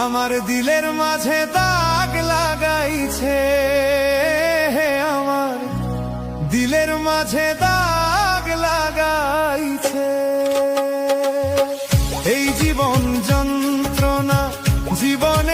আমার দিলের মাঝে দাগ লাগাইছে, আমার দিলের মাঝে দাগ লাগাইছে। এই জীবন যন্ত্রণা জীবনে